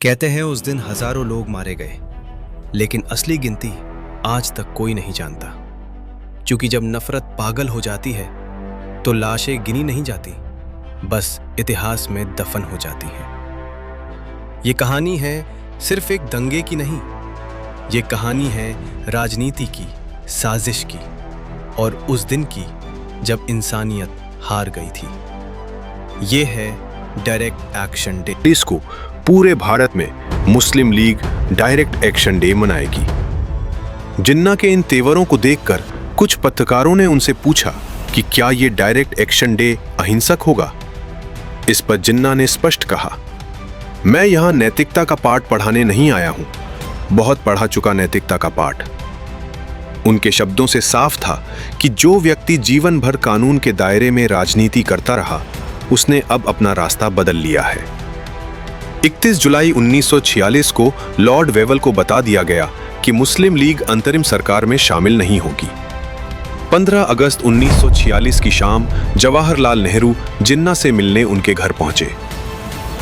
कहते हैं उस दिन हजारों लोग मारे गए, लेकिन असली गिनती आज तक कोई नहीं जानता। क्योंकि जब नफरत पागल हो जाती है तो लाशें गिनी नहीं जाती, बस इतिहास में दफन हो जाती हैं। ये कहानी है सिर्फ एक दंगे की नहीं, ये कहानी है राजनीति की, साजिश की और उस दिन की जब इंसानियत हार गई थी। ये है डायरेक्ट एक्शन डे। इसको पूरे भारत में मुस्लिम लीग डायरेक्ट एक्शन डे मनाएगी। जिन्ना के इन तेवरों को देखकर कुछ पत्रकारों ने उनसे पूछा कि क्या ये डायरेक्ट एक्शन डे अहिंसक होगा। इस पर जिन्ना ने स्पष्ट कहा, मैं यहां नैतिकता का पाठ पढ़ाने नहीं आया हूं, बहुत पढ़ा चुका नैतिकता का पाठ। उनके शब्दों से साफ था कि जो व्यक्ति जीवन भर कानून के दायरे में राजनीति करता रहा, उसने अब अपना रास्ता बदल लिया है। 31 जुलाई 1946 को लॉर्ड वेवल को बता दिया गया कि मुस्लिम लीग अंतरिम सरकार में शामिल नहीं होगी। 15 अगस्त 1946 की शाम जवाहरलाल नेहरू जिन्ना से मिलने उनके घर पहुंचे।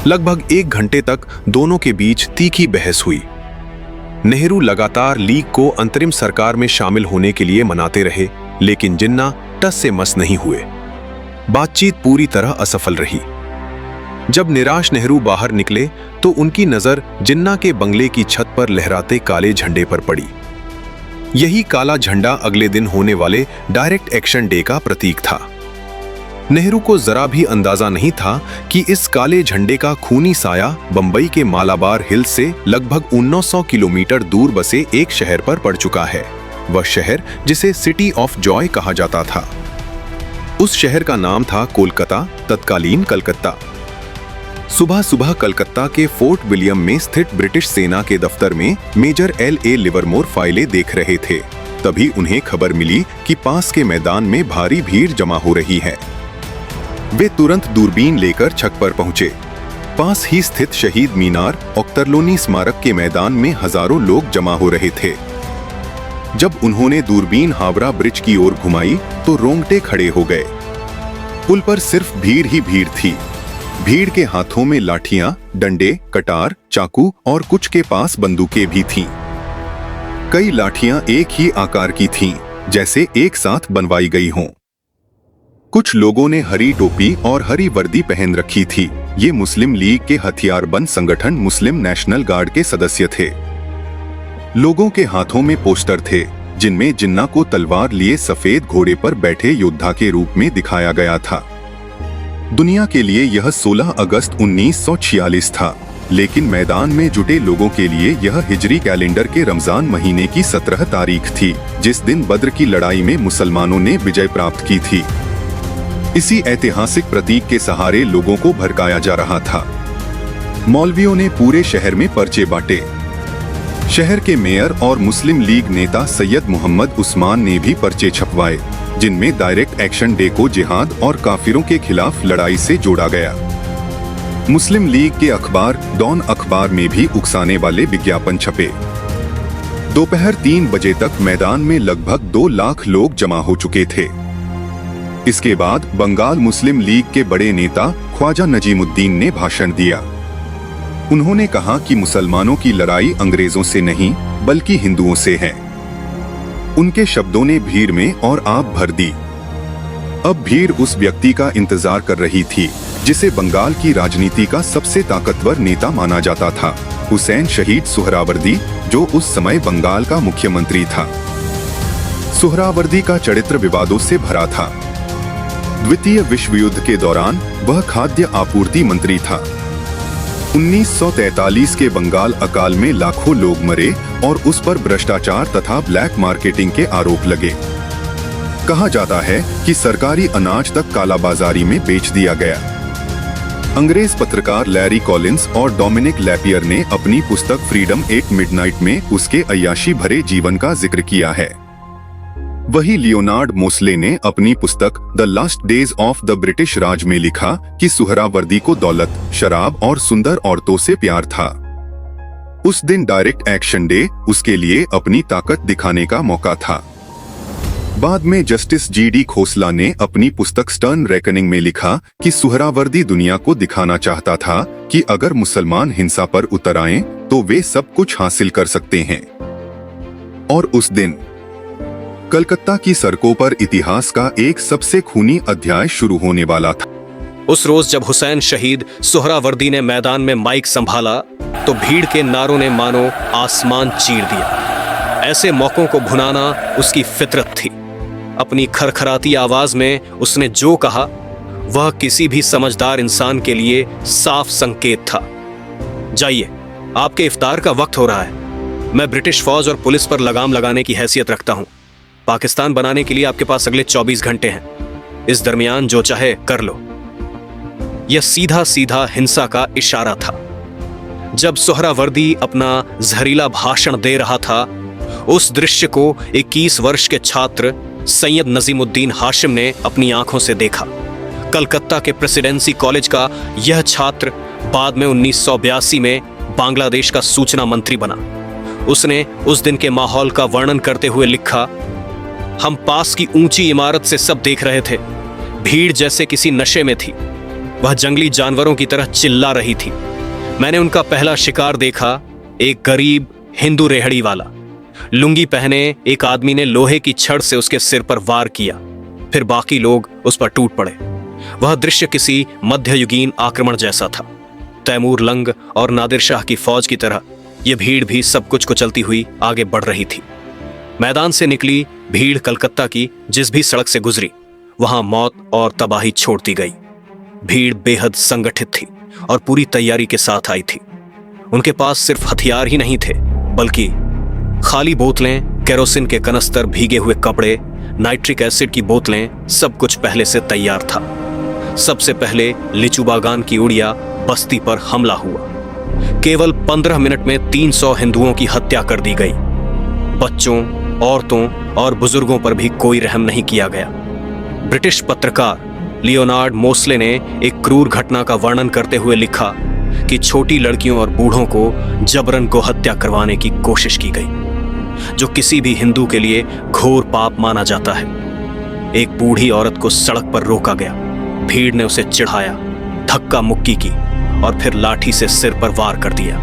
लगभग 1 घंटे तक दोनों के बीच तीखी बहस हुई। नेहरू लगातार लीग को अंतरिम सरकार में शामिल होने के लिए मनाते रहे, लेकिन जिन्ना टस से मस नहीं हुए। बातचीत पूरी तरह असफल रही। जब निराश नेहरू बाहर निकले तो उनकी नजर जिन्ना के बंगले की छत पर लहराते काले झंडे पर पड़ी। यही काला झंडा अगले दिन होने वाले डायरेक्ट एक्शन डे का प्रतीक था। नेहरू को जरा भी अंदाजा नहीं था कि इस काले झंडे का खूनी साया बंबई के मालाबार हिल्स से लगभग 1900 किलोमीटर दूर बसे एक शहर पर पड़ चुका है। वह शहर जिसे सिटी ऑफ जॉय कहा जाता था। उस शहर का नाम था कोलकाता, तत्कालीन कलकत्ता। सुबह सुबह कलकत्ता के फोर्ट विलियम में स्थित ब्रिटिश सेना के दफ्तर में मेजर L.A. लिवरमोर फाइलें देख रहे थे। तभी उन्हें खबर मिली कि पास के मैदान में भारी भीड़ जमा हो रही है। वे तुरंत दूरबीन लेकर छत पर पहुंचे। पास ही स्थित शहीद मीनार औक्तरलोनी स्मारक के मैदान में हजारों लोग जमा हो रहे थे। जब उन्होंने दूरबीन हावड़ा ब्रिज की ओर घुमाई तो रोंगटे खड़े हो गए। पुल पर सिर्फ भीड़ ही भीड़ थी। भीड़ के हाथों में लाठियां, डंडे, कटार, चाकू और कुछ के पास बंदूकें भी थीं। कई लाठियां एक ही आकार की थीं, जैसे एक साथ बनवाई गई हों। कुछ लोगों ने हरी टोपी और हरी वर्दी पहन रखी थी। ये मुस्लिम लीग के हथियारबंद संगठन मुस्लिम नेशनल गार्ड के सदस्य थे। लोगों के हाथों में पोस्टर थे, जिनमें जिन्ना को तलवार लिए सफेद घोड़े पर बैठे योद्धा के रूप में दिखाया गया था। दुनिया के लिए यह 16 अगस्त 1946 था, लेकिन मैदान में जुटे लोगों के लिए यह हिजरी कैलेंडर के रमजान महीने की 17 तारीख थी, जिस दिन बद्र की लड़ाई में मुसलमानों ने विजय प्राप्त की थी। इसी ऐतिहासिक प्रतीक के सहारे लोगों को भड़काया जा रहा था। मौलवियों ने पूरे शहर में पर्चे बांटे। शहर के मेयर और मुस्लिम लीग नेता सैयद मोहम्मद उस्मान ने भी पर्चे छपवाए, जिनमें डायरेक्ट एक्शन डे को जिहाद और काफिरों के खिलाफ लड़ाई से जोड़ा गया। मुस्लिम लीग के अखबार डॉन अखबार में भी उकसाने वाले विज्ञापन छपे। दोपहर 3 बजे तक मैदान में लगभग 2 लाख लोग जमा हो चुके थे। इसके बाद बंगाल मुस्लिम लीग के बड़े नेता ख्वाजा नजीमुद्दीन ने भाषण दिया। उन्होंने कहा कि मुसलमानों की लड़ाई अंग्रेजों से नहीं, बल्कि हिंदुओं से है। उनके शब्दों ने भीड़ में और आग भर दी। अब भीड़ उस व्यक्ति का इंतजार कर रही थी जिसे बंगाल की राजनीति का सबसे ताकतवर नेता माना जाता था, हुसैन शहीद सुहरावर्दी, जो उस समय बंगाल का मुख्यमंत्री था। सुहरावर्दी का चरित्र विवादों से भरा था। द्वितीय विश्व युद्ध के दौरान वह खाद्य आपूर्ति मंत्री था। 1943 के बंगाल अकाल में लाखों लोग मरे और उस पर भ्रष्टाचार तथा ब्लैक मार्केटिंग के आरोप लगे। कहा जाता है कि सरकारी अनाज तक कालाबाजारी में बेच दिया गया। अंग्रेज पत्रकार लैरी कॉलिंस और डोमिनिक लैपियर ने अपनी पुस्तक फ्रीडम एट मिडनाइट में उसके अय्याशी भरे जीवन का जिक्र किया है। वही लियोनार्ड मोस्ले ने अपनी पुस्तक the last days of the British Raj में लिखा कि सुहरावर्दी को दौलत, शराब और सुंदर औरतों से प्यार था। उस दिन डायरेक्ट एक्शन डे उसके लिए अपनी ताकत दिखाने का मौका था। बाद में जस्टिस जी.डी. खोसला ने अपनी पुस्तक स्टर्न रेकनिंग में लिखा कि सुहरावर्दी दुनिया को दिखाना चाहता था कि अगर मुसलमान हिंसा पर उतर आएं, तो वे सब कुछ हासिल कर सकते हैं। और उस दिन कलकत्ता की सड़कों पर इतिहास का एक सबसे खूनी अध्याय शुरू होने वाला था। उस रोज जब हुसैन शहीद सुहरावर्दी ने मैदान में माइक संभाला तो भीड़ के नारों ने मानो आसमान चीर दिया। ऐसे मौकों को भुनाना उसकी फितरत थी। अपनी खरखराती आवाज में उसने जो कहा वह किसी भी समझदार इंसान के लिए साफ संकेत था। जाइए, आपके इफ्तार का वक्त हो रहा है। मैं ब्रिटिश फौज और पुलिस पर लगाम लगाने की हैसियत रखता हूं। पाकिस्तान बनाने के लिए आपके पास अगले 24 घंटे हैं। इस दरमियान जो चाहे कर लो। यह सीधा सीधा हिंसा का इशारा था। जब सुहरावर्दी अपना जहरीला भाषण दे रहा था, उस दृश्य को 21 वर्ष के छात्र सैयद नजीमुद्दीन हाशिम ने अपनी आंखों से देखा। कलकत्ता के प्रेसिडेंसी कॉलेज का यह छात्र बाद में 1982 में बांग्लादेश का सूचना मंत्री बना। उसने उस दिन के माहौल का वर्णन करते हुए लिखा, हम पास की ऊंची इमारत से सब देख रहे थे। भीड़ जैसे किसी नशे में थी। वह जंगली जानवरों की तरह चिल्ला रही थी। मैंने उनका पहला शिकार देखा, एक गरीब हिंदू रेहड़ी वाला। लुंगी पहने एक आदमी ने लोहे की छड़ से उसके सिर पर वार किया, फिर बाकी लोग उस पर टूट पड़े। वह दृश्य किसी मध्ययुगीन आक्रमण जैसा था। तैमूर लंग और नादिर शाह की फौज की तरह यह भीड़ भी सब कुछ को चलती हुई आगे बढ़ रही थी। मैदान से निकली भीड़ कलकत्ता की जिस भी सड़क से गुजरी, वहां मौत और तबाही छोड़ती गई। भीड़ बेहद संगठित थी और पूरी तैयारी के साथ आई थी। उनके पास सिर्फ हथियार ही नहीं थे, बल्कि खाली बोतलें, केरोसिन के कनस्तर, भीगे हुए कपड़े, नाइट्रिक एसिड की बोतलें, सब कुछ पहले से तैयार था। सबसे पहले लिचू बागान की उड़िया बस्ती पर हमला हुआ। केवल 15 मिनट में 300 हिंदुओं की हत्या कर दी गई। बच्चों, औरतों और बुजुर्गों पर भी कोई रहम नहीं किया गया। ब्रिटिश पत्रकार लियोनार्ड मोस्ले ने एक क्रूर घटना का वर्णन करते हुए लिखा कि छोटी लड़कियों और बूढ़ों को जबरन गोहत्या करवाने की कोशिश की गई, जो किसी भी हिंदू के लिए घोर पाप माना जाता है। एक बूढ़ी औरत को सड़क पर रोका गया। भीड़ ने उसे चिढ़ाया, धक्का मुक्की की और फिर लाठी से सिर पर वार कर दिया।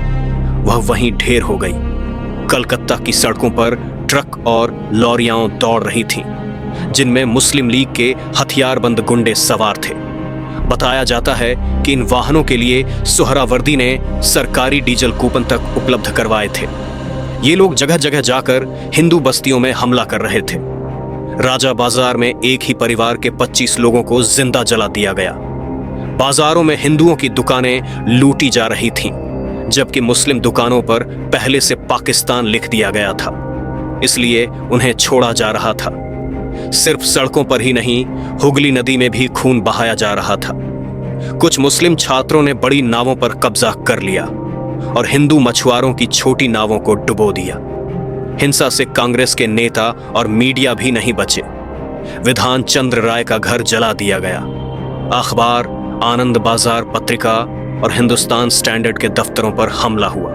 वह वहीं ढेर हो गई। कलकत्ता की सड़कों पर ट्रक और लॉरियां दौड़ रही थीं, जिनमें मुस्लिम लीग के हथियारबंद गुंडे सवार थे। बताया जाता है कि इन वाहनों के लिए सुहरावर्दी ने सरकारी डीजल कूपन तक उपलब्ध करवाए थे। ये लोग जगह जगह जाकर हिंदू बस्तियों में हमला कर रहे थे। राजा बाजार में एक ही परिवार के 25 लोगों को जिंदा जला दिया गया। बाजारों में हिंदुओं की दुकानें लूटी जा रही थीं, जबकि मुस्लिम दुकानों पर पहले से पाकिस्तान लिख दिया गया था, इसलिए उन्हें छोड़ा जा रहा था। सिर्फ सड़कों पर ही नहीं, हुगली नदी में भी खून बहाया जा रहा था। कुछ मुस्लिम छात्रों ने बड़ी नावों पर कब्जा कर लिया और हिंदू मछुआरों की छोटी नावों को डुबो दिया। हिंसा से कांग्रेस के नेता और मीडिया भी नहीं बचे। विधान चंद्र राय का घर जला दिया गया। अखबार, आनंद बाजार पत्रिका और हिंदुस्तान स्टैंडर्ड के दफ्तरों पर हमला हुआ।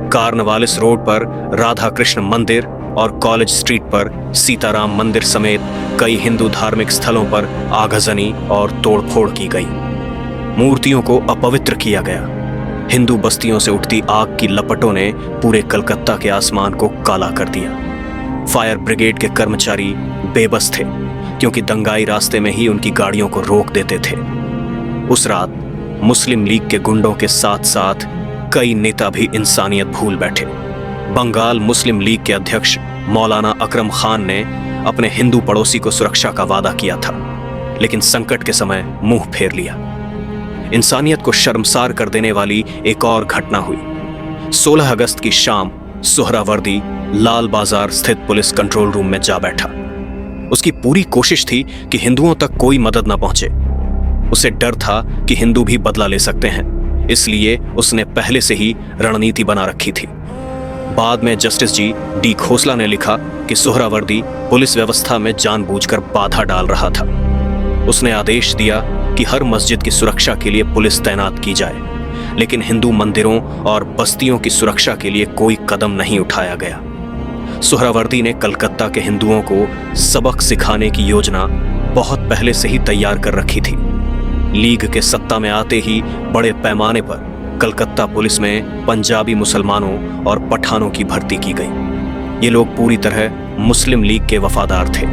कार्नवालिस रोड पर राधा कृष्ण मंदिर और कॉलेज स्ट्रीट पर सीताराम मंदिर समेत कई हिंदू धार्मिक स्थलों पर आगजनी और तोड़फोड़ की गई। मूर्तियों को अपवित्र किया गया। हिंदू बस्तियों से उठती आग की लपटों ने पूरे कलकत्ता के आसमान को काला कर दिया। फायर ब्रिगेड के कर्मचारी बेबस थे, क्योंकि दंगाई रास्ते में ही उनकी गाड़ियों को रोक देते थे। उस रात मुस्लिम लीग के गुंडों के साथ साथ कई नेता भी इंसानियत भूल बैठे। बंगाल मुस्लिम लीग के अध्यक्ष मौलाना अकरम खान ने अपने हिंदू पड़ोसी को सुरक्षा का वादा किया था, लेकिन संकट के समय मुंह फेर लिया। इंसानियत को शर्मसार कर देने वाली एक और घटना हुई। 16 अगस्त की शाम सुहरावर्दी लाल बाजार स्थित पुलिस कंट्रोल रूम में जा बैठा। उसकी पूरी कोशिश थी कि हिंदुओं तक कोई मदद न पहुंचे। उसे डर था कि हिंदू भी बदला ले सकते हैं, इसलिए उसने पहले से ही रणनीति बना रखी थी। बाद में जस्टिस जी.डी. खोसला ने लिखा कि सुहरावर्दी पुलिस व्यवस्था में जानबूझकर बाधा डाल रहा था। उसने आदेश दिया कि हर मस्जिद की सुरक्षा के लिए पुलिस तैनात की जाए, लेकिन हिंदू मंदिरों और बस्तियों की सुरक्षा के लिए कोई कदम नहीं उठाया गया। सुहरावर्दी ने कलकत्ता के हिंदुओं को सबक सिखाने की योजना बहुत पहले से ही तैयार कर रखी थी। लीग के सत्ता में आते ही बड़े पैमाने पर कलकत्ता पुलिस में पंजाबी मुसलमानों और पठानों की भर्ती की गई। ये लोग पूरी तरह मुस्लिम लीग के वफादार थे।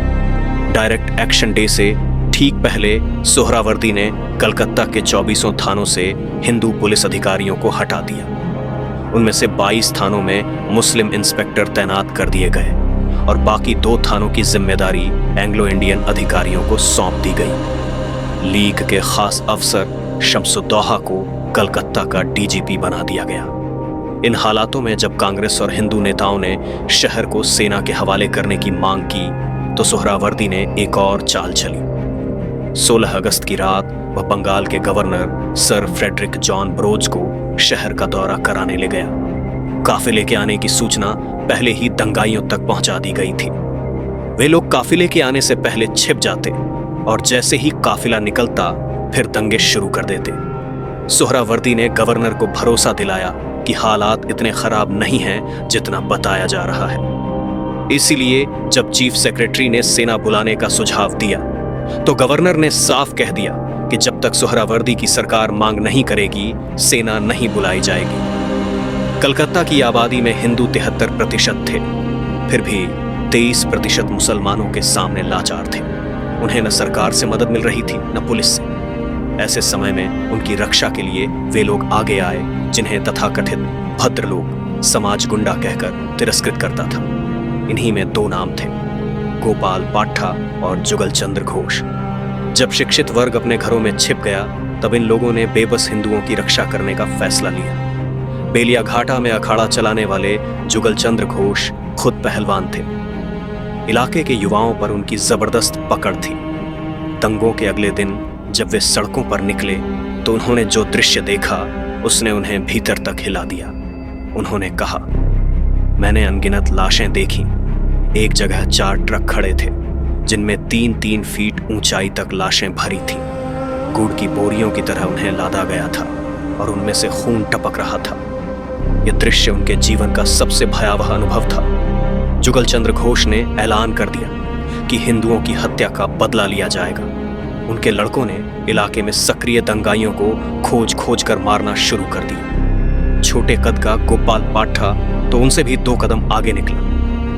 डायरेक्ट एक्शन डे से ठीक पहले सुहरावर्दी ने कलकत्ता के 24 थानों से हिंदू पुलिस अधिकारियों को हटा दिया। उनमें से 22 थानों में मुस्लिम इंस्पेक्टर तैनात कर दिए गए और बाकी 2 थानों की जिम्मेदारी एंग्लो इंडियन अधिकारियों को सौंप दी गई। लीग के खास अफसर शमसुद्दौहा को कलकत्ता का डीजीपी बना दिया गया। इन हालातों में जब कांग्रेस और हिंदू नेताओं ने शहर को सेना के हवाले करने की मांग की तो सुहरावर्दी ने एक और चाल चली। 16 अगस्त की रात वह बंगाल के governor sir Frederick John Brose को शहर का दौरा कराने ले गया। काफिले के आने की सूचना पहले ही दंगाइयों तक पहुंचा दी गई थी। वे लोग काफिले के आने से पहले छिप जाते और जैसे ही काफिला निकलता फिर दंगे शुरू कर देते। सुहरावर्दी ने गवर्नर को भरोसा दिलाया कि हालात इतने खराब नहीं हैं जितना बताया जा रहा है। इसीलिए जब चीफ सेक्रेटरी ने सेना बुलाने का सुझाव दिया तो गवर्नर ने साफ कह दिया कि जब तक सुहरावर्दी की सरकार मांग नहीं करेगी, सेना नहीं बुलाई जाएगी। कलकत्ता की आबादी में हिंदू 73% थे, फिर भी 23% मुसलमानों के सामने लाचार थे। उन्हें न सरकार से मदद मिल रही थी न पुलिस से। ऐसे समय में उनकी रक्षा के लिए वे लोग आगे आए जिन्हें तथाकथित भद्र लोग समाज गुंडा कहकर तिरस्कृत करता था। इन्हीं में 2 नाम थे, गोपाल पाठा और जुगल चंद्र घोष। जब शिक्षित वर्ग अपने घरों में छिप गया तब इन लोगों ने बेबस हिंदुओं की रक्षा करने का फैसला लिया। बेलिया घाटा में अखाड़ा चलाने वाले जुगल चंद्र घोष खुद पहलवान थे। इलाके के युवाओं पर उनकी जबरदस्त पकड़ थी। दंगों के अगले दिन जब वे सड़कों पर निकले तो उन्होंने जो दृश्य देखा उसने उन्हें भीतर तक हिला दिया। उन्होंने कहा, मैंने अनगिनत लाशें देखी। एक जगह 4 ट्रक खड़े थे जिनमें 3-3 फीट ऊंचाई तक लाशें भरी थीं। गुड़ की बोरियों की तरह उन्हें लादा गया था और उनमें से खून टपक रहा था। यह दृश्य उनके जीवन का सबसे भयावह अनुभव था। जुगल चंद्र घोष ने ऐलान कर दिया कि हिंदुओं की हत्या का बदला लिया जाएगा। उनके लड़कों ने इलाके में सक्रिय दंगाइयों को खोज खोज कर मारना शुरू कर दिया। छोटे कद का गोपाल पाठा तो उनसे भी 2 कदम आगे निकला।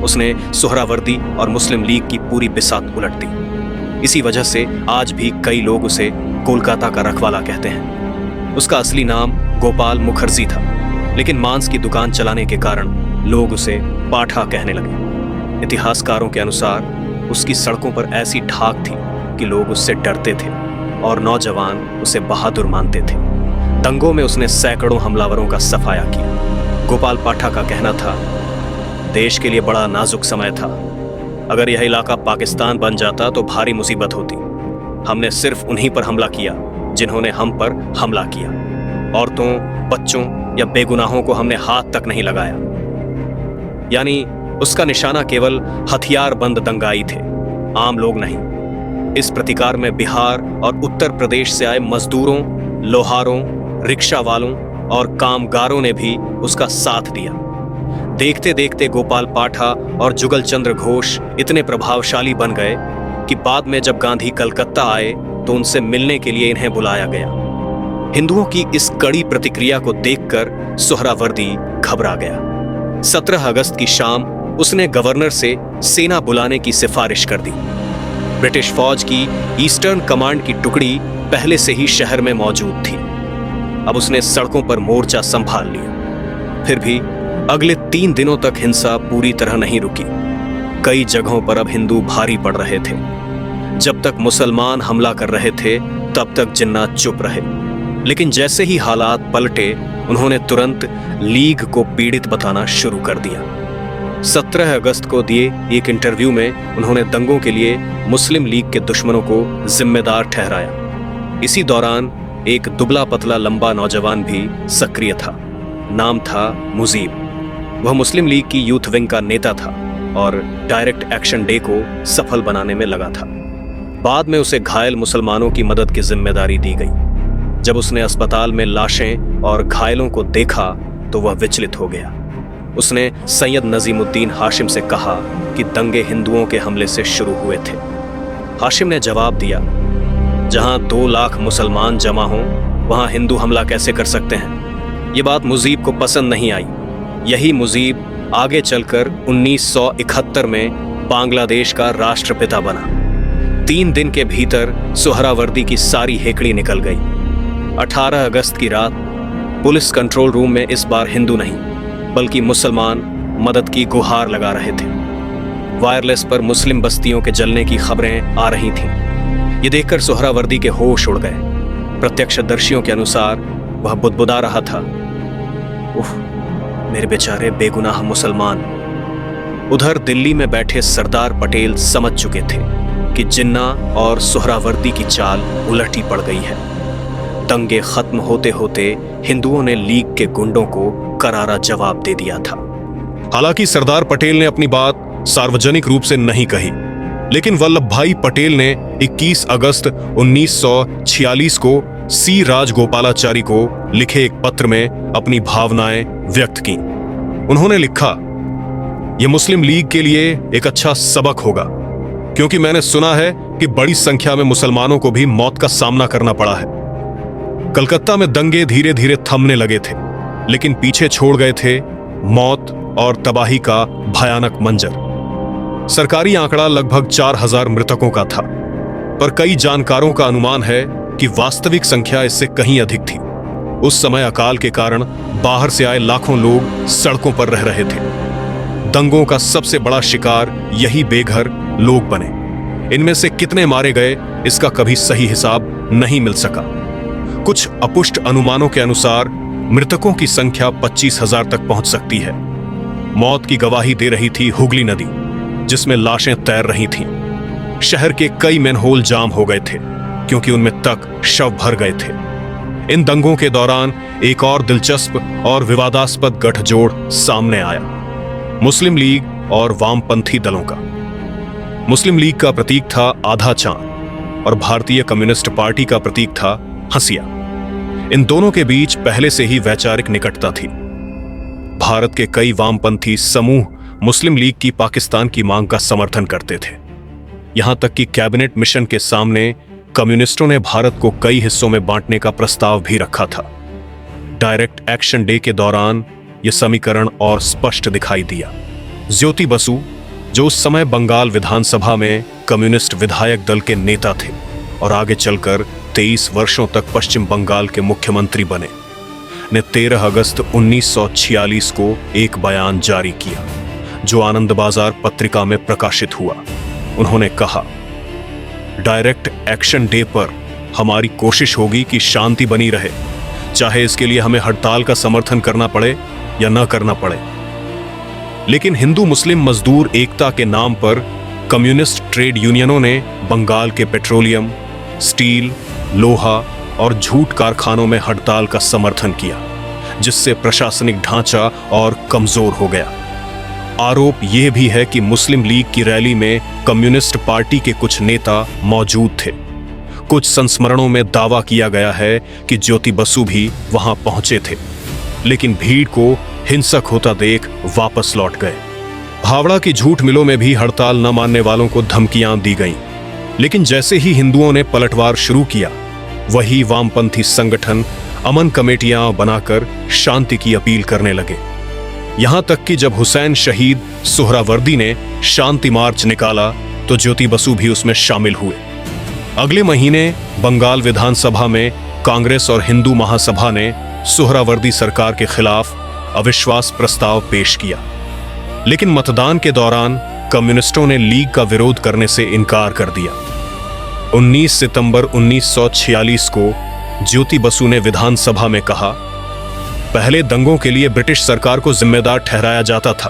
उसने सुहरावर्दी और मुस्लिम लीग की पूरी बिसात उलट दी। इसी वजह से आज भी कई लोग उसे कोलकाता का रखवाला कहते हैं। उसका असली नाम गोपाल मुखर्जी था, लेकिन मांस की दुकान चलाने के कारण लोग उसे पाठा कहने लगे। इतिहासकारों के अनुसार उसकी सड़कों पर ऐसी ठाक थी कि लोग उससे डरते थे और नौजवान उसे बहादुर मानते थे। दंगों में उसने सैकड़ों हमलावरों का सफाया किया। गोपाल पाठा का कहना था, देश के लिए बड़ा नाजुक समय था। अगर यह इलाका पाकिस्तान बन जाता तो भारी मुसीबत होती। हमने सिर्फ उन्हीं पर हमला किया जिन्होंने हम पर हमला किया। औरतों, बच्चों या बेगुनाहों को हमने हाथ तक नहीं लगाया। यानी उसका निशाना केवल हथियार बंद दंगाई थे, आम लोग नहीं। इस प्रतिकार में बिहार और उत्तर प्रदेश से आए मजदूरों, लोहारों, रिक्शा वालों और कामगारों ने भी उसका साथ दिया। देखते देखते गोपाल पाठा और जुगल चंद्र घोष इतने प्रभावशाली बन गए कि बाद में जब गांधी कलकत्ता आए तो उनसे मिलने के लिए इन्हें बुलाया गया। हिंदुओं की इस कड़ी प्रतिक्रिया को देखकर सुहरावर्दी घबरा गया। 17 अगस्त की शाम उसने गवर्नर से सेना बुलाने की सिफारिश कर दी। ब्रिटिश फौज की ईस्टर्न कमांड की टुकड़ी पहले से ही शहर में मौजूद थी। अब उसने सड़कों पर मोर्चा संभाल लिया। फिर भी अगले 3 दिनों तक हिंसा पूरी तरह नहीं रुकी। कई जगहों पर अब हिंदू भारी पड़ रहे थे। जब तक मुसलमान हमला कर रहे थे तब तक जिन्ना चुप रहे, लेकिन जैसे ही हालात पलटे उन्होंने तुरंत लीग को पीड़ित बताना शुरू कर दिया। 17 अगस्त को दिए एक इंटरव्यू में उन्होंने दंगों के लिए मुस्लिम लीग के दुश्मनों को जिम्मेदार ठहराया। इसी दौरान एक दुबला पतला लंबा नौजवान भी सक्रिय था। नाम था मुजीब। वह मुस्लिम लीग की यूथ विंग का नेता था और डायरेक्ट एक्शन डे को सफल बनाने में लगा था। बाद में उसे घायल मुसलमानों की मदद की जिम्मेदारी दी गई। जब उसने अस्पताल में लाशें और घायलों को देखा तो वह विचलित हो गया। उसने सैयद नजीमुद्दीन हाशिम से कहा कि दंगे हिंदुओं के हमले से शुरू हुए थे। हाशिम ने जवाब दिया, जहां 2 लाख मुसलमान जमा हों वहां हिंदू हमला कैसे कर सकते हैं। ये बात मुजीब को पसंद नहीं आई। यही मुजीब आगे चलकर 1971 में बांग्लादेश का राष्ट्रपिता बना। 3 दिन के भीतर सुहरावर्दी की सारी हेकड़ी निकल गई। 18 अगस्त की रात पुलिस कंट्रोल रूम में इस बार हिंदू नहीं बल्कि मुसलमान मदद की गुहार लगा रहे थे। वायरलेस पर मुस्लिम बस्तियों के जलने की खबरें आ रही थीं। ये देखकर सुहरावर्दी के होश उड़ गए। प्रत्यक्षदर्शियों के अनुसार वह बुदबुदा रहा था, उफ, मेरे बेचारे बेगुनाह मुसलमान। उधर दिल्ली में बैठे सरदार पटेल समझ चुके थे कि जिन्ना और सुहरावर्दी की चाल उलटी पड़ गई है। दंगे खत्म होते होते हिंदुओं ने लीग के गुंडों को करारा जवाब दे दिया था। हालांकि सरदार पटेल ने अपनी बात सार्वजनिक रूप से नहीं कही, लेकिन वल्लभ भाई पटेल ने 21 अगस्त 1946 को सी राजगोपालाचारी को लिखे एक पत्र में अपनी भावनाएं व्यक्त की। उन्होंने लिखा, यह मुस्लिम लीग के लिए एक अच्छा सबक होगा, क्योंकि मैंने सुना है कि बड़ी संख्या में मुसलमानों को भी मौत का सामना करना पड़ा है। कलकत्ता में दंगे धीरे धीरे थमने लगे थे, लेकिन पीछे छोड़ गए थे मौत और तबाही का भयानक मंजर। सरकारी आंकड़ा लगभग 4000 मृतकों का था, पर कई जानकारों का अनुमान है कि वास्तविक संख्या इससे कहीं अधिक थी। उस समय अकाल के कारण बाहर से आए लाखों लोग सड़कों पर रह रहे थे। दंगों का सबसे बड़ा शिकार यही बेघर लोग बने। इनमें से कितने मारे गए इसका कभी सही हिसाब नहीं मिल सका। कुछ अपुष्ट अनुमानों के अनुसार मृतकों की संख्या 25,000 तक पहुंच सकती है। मौत की गवाही दे रही थी हुगली नदी, जिसमें लाशें तैर रही थीं। शहर के कई मैनहोल जाम हो गए थे, क्योंकि उनमें तक शव भर गए थे। इन दंगों के दौरान एक और दिलचस्प और विवादास्पद गठजोड़ सामने आया, मुस्लिम लीग और वामपंथी दलों का। मुस्लिम लीग का प्रतीक था आधा चांद और भारतीय कम्युनिस्ट पार्टी का प्रतीक था हंसिया। इन दोनों के बीच पहले से ही वैचारिक निकटता थी। भारत के कई वामपंथी समूह मुस्लिम लीग की पाकिस्तान की मांग का समर्थन करते थे। यहां तक कि कैबिनेट मिशन के सामने कम्युनिस्टों ने भारत को कई हिस्सों में बांटने का प्रस्ताव भी रखा था। डायरेक्ट एक्शन डे के दौरान यह समीकरण और स्पष्ट दिखाई दिया। ज्योति बसु, जो उस समय बंगाल विधानसभा में कम्युनिस्ट विधायक दल के नेता थे और आगे चलकर 23 वर्षों तक पश्चिम बंगाल के मुख्यमंत्री बने, ने 13 अगस्त 1946 को एक बयान जारी किया, जो आनंद बाजार पत्रिका में प्रकाशित हुआ। उन्होंने कहा, डायरेक्ट एक्शन डे पर हमारी कोशिश होगी कि शांति बनी रहे, चाहे इसके लिए हमें हड़ताल का समर्थन करना पड़े या न करना पड़े। लेकिन हिंदू मुस्लिम मजदूर एकता के नाम पर कम्युनिस्ट ट्रेड यूनियनों ने बंगाल के पेट्रोलियम, स्टील, लोहा और जूट कारखानों में हड़ताल का समर्थन किया, जिससे प्रशासनिक ढांचा और कमजोर हो गया। आरोप यह भी है कि मुस्लिम लीग की रैली में कम्युनिस्ट पार्टी के कुछ नेता मौजूद थे। कुछ संस्मरणों में दावा किया गया है कि ज्योति बसु भी वहां पहुंचे थे, लेकिन भीड़ को हिंसक होता देख वापस लौट गए। हावड़ा की झूठ मिलों में भी हड़ताल न मानने वालों को धमकियां दी गईं, लेकिन जैसे ही हिंदुओं ने पलटवार शुरू किया, वही वामपंथी संगठन अमन कमेटियां बनाकर शांति की अपील करने लगे। यहां तक कि जब हुसैन शहीद सुहरावर्दी ने शांति मार्च निकाला तो ज्योति बसु भी उसमें शामिल हुए। अगले महीने बंगाल विधानसभा में कांग्रेस और हिंदू महासभा ने सुहरावर्दी सरकार के खिलाफ अविश्वास प्रस्ताव पेश किया, लेकिन मतदान के दौरान कम्युनिस्टों ने लीग का विरोध करने से इनकार कर दिया। 19 सितंबर 1946 को ज्योति बसु ने विधानसभा में कहा, पहले दंगों के लिए ब्रिटिश सरकार को जिम्मेदार ठहराया जाता था,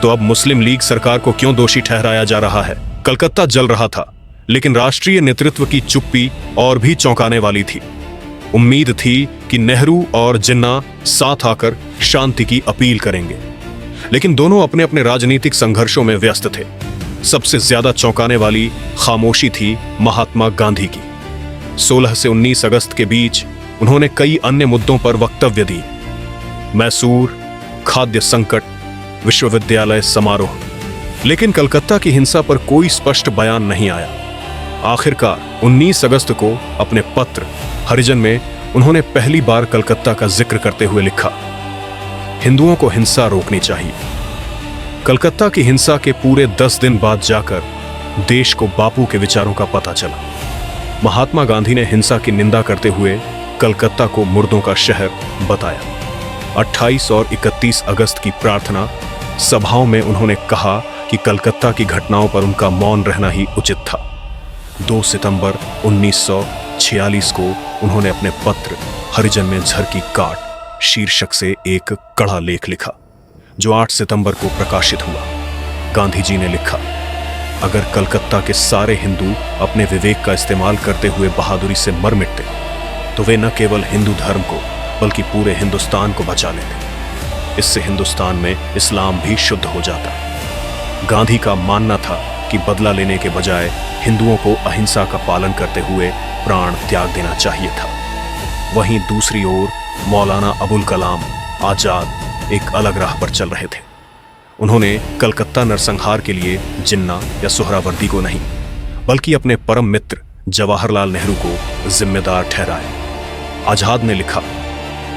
तो अब मुस्लिम लीग सरकार को क्यों दोषी ठहराया जा रहा है। कलकत्ता जल रहा था, लेकिन राष्ट्रीय नेतृत्व की चुप्पी और भी चौंकाने वाली थी। उम्मीद थी कि नेहरू और जिन्ना साथ आकर शांति की अपील करेंगे, लेकिन दोनों अपने अपने राजनीतिक संघर्षों में व्यस्त थे। सबसे ज्यादा चौंकाने वाली खामोशी थी महात्मा गांधी की। 16 से 19 अगस्त के बीच उन्होंने कई अन्य मुद्दों पर वक्तव्य दिए। मैसूर, खाद्य संकट, विश्वविद्यालय समारोह, लेकिन कलकत्ता की हिंसा पर कोई स्पष्ट बयान नहीं आया। आखिरकार 19 अगस्त को अपने पत्र हरिजन में उन्होंने पहली बार कलकत्ता का जिक्र करते हुए लिखा, हिंदुओं को हिंसा रोकनी चाहिए। कलकत्ता की हिंसा के पूरे 10 दिन बाद जाकर देश को बापू के विचारों का पता चला। महात्मा गांधी ने हिंसा की निंदा करते हुए कलकत्ता को मुर्दों का शहर बताया। 28 और 31 अगस्त की प्रार्थना सभाओं में उन्होंने कहा कि कलकत्ता की घटनाओं पर उनका मौन रहना ही उचित था। 2 सितंबर 1946 को उन्होंने अपने पत्र हरिजन में झर की काट शीर्षक से एक कड़ा लेख लिखा, जो 8 सितंबर को प्रकाशित हुआ। गांधी जी ने लिखा, अगर कलकत्ता के सारे हिंदू अपने विवेक का इस्तेमाल करते हुए बहादुरी से मर मिटते तो वे न केवल हिंदू धर्म को बल्कि पूरे हिंदुस्तान को बचा लेते। इससे हिंदुस्तान में इस्लाम भी शुद्ध हो जाता। गांधी का मानना था कि बदला लेने के बजाय हिंदुओं को अहिंसा का पालन करते हुए प्राण त्याग देना चाहिए था। वहीं दूसरी ओर मौलाना अबुल कलाम आजाद एक अलग राह पर चल रहे थे। उन्होंने कलकत्ता नरसंहार के लिए जिन्ना या सोहरावर्दी को नहीं, बल्कि अपने परम मित्र जवाहरलाल नेहरू को जिम्मेदार ठहराया। आजाद ने लिखा,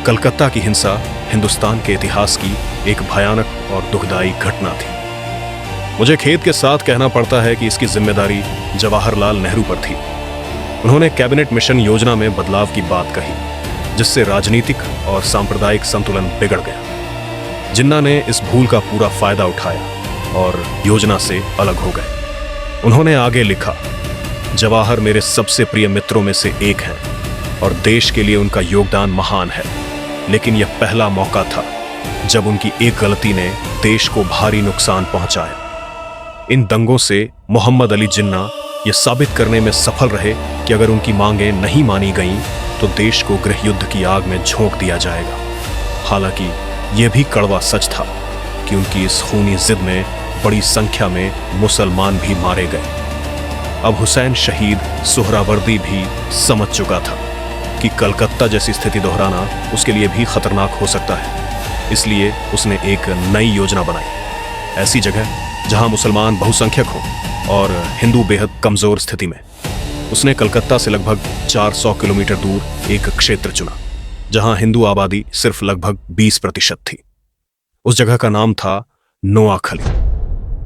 कलकत्ता की हिंसा हिंदुस्तान के इतिहास की एक भयानक और दुखदाई घटना थी। मुझे खेद के साथ कहना पड़ता है कि इसकी जिम्मेदारी जवाहरलाल नेहरू पर थी। उन्होंने कैबिनेट मिशन योजना में बदलाव की बात कही, जिससे राजनीतिक और सांप्रदायिक संतुलन बिगड़ गया। जिन्ना ने इस भूल का पूरा फायदा उठाया और योजना से अलग हो गए। उन्होंने आगे लिखा, जवाहर मेरे सबसे प्रिय मित्रों में से एक हैं और देश के लिए उनका योगदान महान है, लेकिन यह पहला मौका था जब उनकी एक गलती ने देश को भारी नुकसान पहुंचाया। इन दंगों से मोहम्मद अली जिन्ना यह साबित करने में सफल रहे कि अगर उनकी मांगें नहीं मानी गईं तो देश को गृह युद्ध की आग में झोंक दिया जाएगा। हालांकि यह भी कड़वा सच था कि उनकी इस खूनी जिद में बड़ी संख्या में मुसलमान भी मारे गए। अब हुसैन शहीद सोहरावर्दी भी समझ चुका था कि कलकत्ता जैसी स्थिति दोहराना उसके लिए भी खतरनाक हो सकता है। इसलिए उसने एक नई योजना बनाई, ऐसी जगह जहां मुसलमान बहुसंख्यक हों और हिंदू बेहद कमजोर स्थिति में। उसने कलकत्ता से लगभग 400 किलोमीटर दूर एक क्षेत्र चुना, जहां हिंदू आबादी सिर्फ लगभग 20% थी। उस जगह का नाम था नोआखली।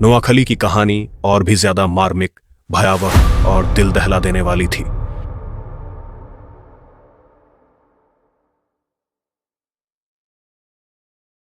नोआखली की कहानी और भी ज्यादा मार्मिक, भयावह और दिल दहला देने वाली थी।